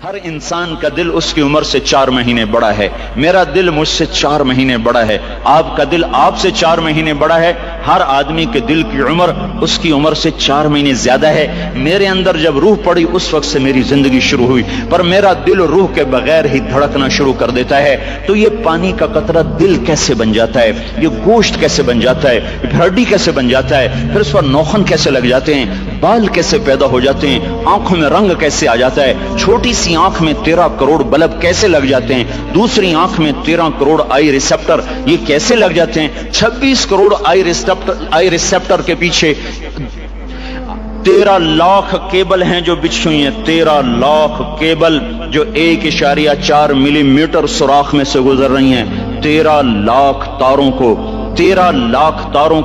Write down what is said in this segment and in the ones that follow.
ہر انسان کا دل اس کی عمر سے 4 مہینے بڑا ہے. میرا دل مجھ سے 4 مہینے بڑا ہے. آپ کا دل آپ سے 4 مہینے بڑا ہے. ہر آدمی کے دل کی عمر اس کی عمر سے 4 مہینے زیادہ ہے. میرے اندر جب روح پڑی اس وقت سے میری زندگی شروع ہوئی، پر میرا دل روح کے بغیر ہی دھڑکنا شروع کر دیتا ہے. تو یہ پانی کا قطرہ دل کیسے بن جاتا ہے؟ یہ گوشت کیسے بن جاتا ہے؟ ہڈی کیسے بن جاتا ہے؟ پھر اس پر نوخن کیسے لگ جاتے ہیں؟ بال کیسے پیدا ہو جاتے ہیں؟ آنکھوں میں رنگ کیسے آ جاتا ہے؟ چھوٹی سی آنکھ میں 13 کروڑ بلب کیسے لگ جاتے ہیں؟ دوسری آنکھ میں 13 کروڑ آئی ریسپٹر یہ کیسے لگ جاتے ہیں؟ 26 کروڑ آئی ریسپٹر کے پیچھے 13 لاکھ کیبل ہیں جو بچھی ہوئی ہیں. 13 لاکھ کیبل جو 1.4 ملی میٹر سوراخ میں سے گزر رہی ہیں. 13 لاکھ تاروں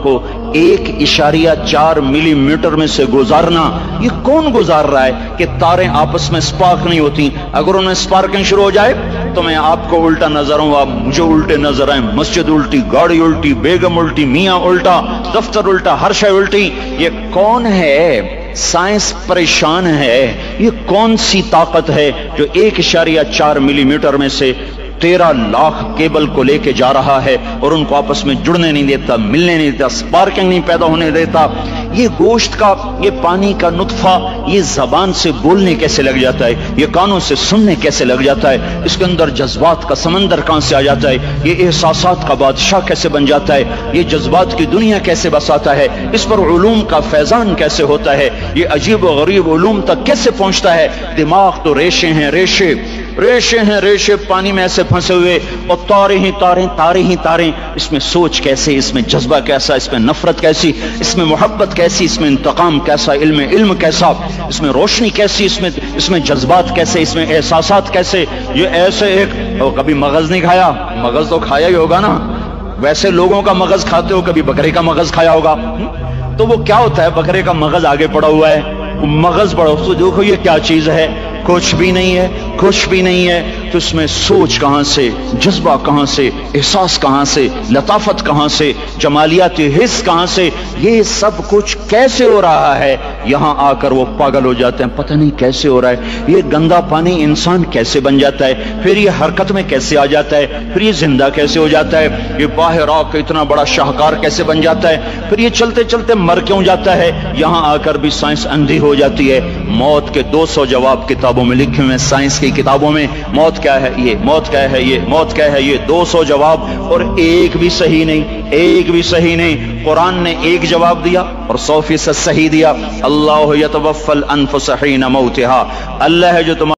کو 1.4 ملی میٹر میں سے گزارنا، یہ کون گزار رہا ہے کہ تاریں آپس میں سپارک نہیں ہوتی؟ اگر ان میں سپارکنگ شروع ہو جائے تو میں آپ کو الٹا نظر ہوں، آپ مجھے الٹے نظر آئیں. مسجد الٹی، گاڑی الٹی، بیگم الٹی، میاں الٹا، دفتر الٹا، ہر شے الٹی. یہ کون ہے؟ سائنس پریشان ہے. یہ کون سی طاقت ہے جو 1.4 ملی میٹر میں سے 13 لاکھ کیبل کو لے کے جا رہا ہے اور ان کو آپس میں جڑنے نہیں دیتا، ملنے نہیں دیتا، سپارکنگ نہیں پیدا ہونے دیتا؟ یہ گوشت کا، یہ پانی کا نطفہ، یہ زبان سے بولنے کیسے لگ جاتا ہے؟ یہ کانوں سے سننے کیسے لگ جاتا ہے؟ اس کے اندر جذبات کا سمندر کہاں سے آ جاتا ہے؟ یہ احساسات کا بادشاہ کیسے بن جاتا ہے؟ یہ جذبات کی دنیا کیسے بساتا ہے؟ اس پر علوم کا فیضان کیسے ہوتا ہے؟ یہ عجیب و غریب علوم تک کیسے پہنچتا ہے؟ دماغ تو ریشے ہیں، ریشے پانی میں ایسے پھنسے ہوئے، اور تاریں ہی تاریں. اس میں سوچ کیسے، اس میں جذبہ کیسا، اس میں نفرت کیسی، اس میں محبت کیسی، اس میں انتقام کیسا، علم کیسا، اس میں روشنی کیسی، اس میں جذبات کیسے، اس میں احساسات کیسے. یہ ایسے ایک کبھی مغز نہیں کھایا؟ مغز تو کھایا ہی ہوگا نا. ویسے لوگوں کا مغز کھاتے ہو، کبھی بکرے کا مغز کھایا ہوگا. تو وہ کیا ہوتا ہے؟ بکرے کا مغز آگے پڑا ہوا ہے، مغز پڑا، تو دیکھو یہ کیا چیز ہے؟ کچھ بھی نہیں ہے. تو اس میں سوچ کہاں سے، جذبہ کہاں سے، احساس کہاں سے، لطافت کہاں سے، جمالیات حس کہاں سے؟ یہ سب کچھ کیسے ہو رہا ہے؟ یہاں آ کر وہ پاگل ہو جاتے ہیں، پتہ نہیں کیسے ہو رہا ہے. یہ گندا پانی انسان کیسے بن جاتا ہے؟ پھر یہ حرکت میں کیسے آ جاتا ہے؟ پھر یہ زندہ کیسے ہو جاتا ہے؟ یہ باہر آ کے اتنا بڑا شاہکار کیسے بن جاتا ہے؟ پھر یہ چلتے چلتے مر کیوں جاتا ہے؟ یہاں آ کر بھی سائنس اندھی ہو جاتی ہے. موت کے 200 جواب کتابوں میں لکھے ہوئے ہیں، سائنس کی کتابوں میں. موت کیا ہے؟ موت کیا ہے؟ موت کیا ہے؟ 200 جواب، اور ایک بھی صحیح نہیں. قرآن نے ایک جواب دیا اور 100% صحیح دیا. اللہ یتوفی الانفس حین موتها، اللہ ہے جو تمہارا